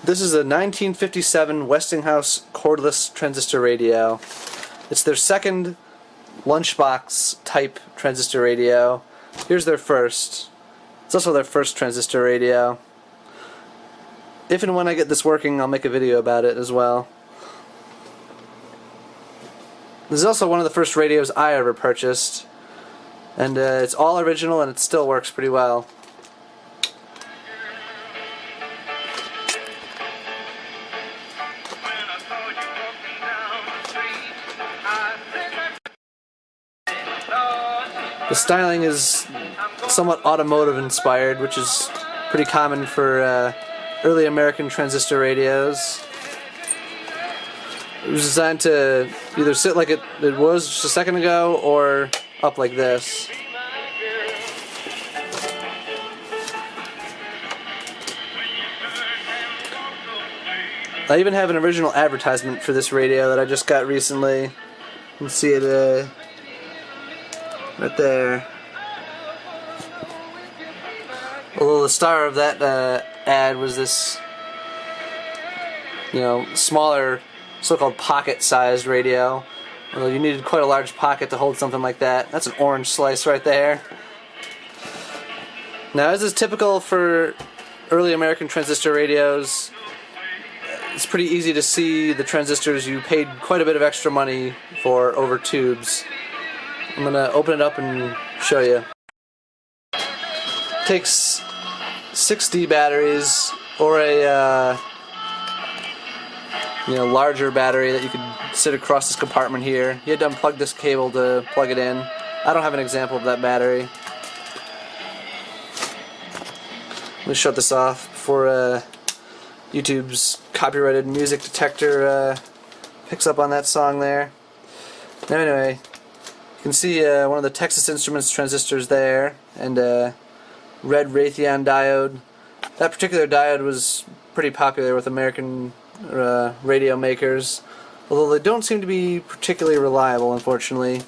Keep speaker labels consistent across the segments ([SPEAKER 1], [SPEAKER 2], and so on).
[SPEAKER 1] This is a 1957 Westinghouse Cordless transistor radio. It's their second lunchbox type transistor radio. Here's their first. It's also their first transistor radio. If and when I get this working, I'll make a video about it as well. This is also one of the first radios I ever purchased, and it's all original and it still works pretty well. The styling is somewhat automotive inspired, which is pretty common for early American transistor radios. It was designed to either sit like it was just a second ago or up like this. I even have an original advertisement for this radio that I just got recently. You can see it right there. Although the star of that ad was this, smaller, so-called pocket-sized radio. Although you needed quite a large pocket to hold something like that. That's an orange slice right there. Now, as is typical for early American transistor radios, it's pretty easy to see the transistors you paid quite a bit of extra money for over tubes. I'm going to open it up and show you. It takes 6D batteries or a larger battery that you could sit across this compartment here. You had to unplug this cable to plug it in. I don't have an example of that battery. Let me shut this off before YouTube's copyrighted music detector picks up on that song there. Now anyway, you can see one of the Texas Instruments transistors there, and red Raytheon diode. That particular diode was pretty popular with American radio makers, although they don't seem to be particularly reliable, unfortunately.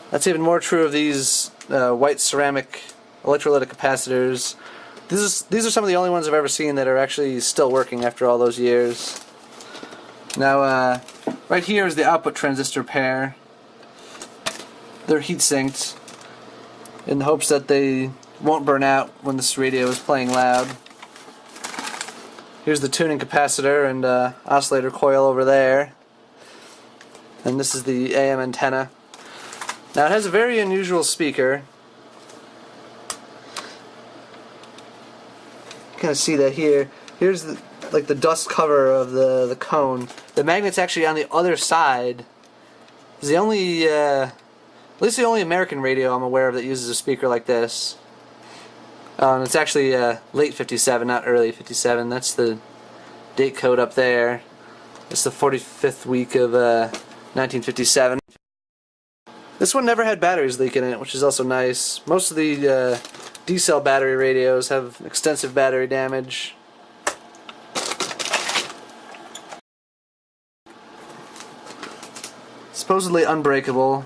[SPEAKER 1] That's even more true of these white ceramic electrolytic capacitors. These are some of the only ones I've ever seen that are actually still working after all those years. Now, right here is the output transistor pair. They're heat sinked in the hopes that they won't burn out when this radio is playing loud. Here's the tuning capacitor and oscillator coil over there. And this is the AM antenna. Now it has a very unusual speaker. You kind of see that here. Here's the dust cover of the cone. The magnet's actually on the other side. It's the only, at least the only American radio I'm aware of that uses a speaker like this. It's actually late 57, not early 57. That's the date code up there. It's the 45th week of 1957. This one never had batteries leaking in it, which is also nice. Most of the D-cell battery radios have extensive battery damage. Supposedly unbreakable.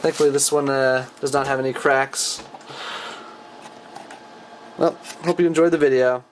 [SPEAKER 1] Thankfully this one does not have any cracks. Well, hope you enjoyed the video.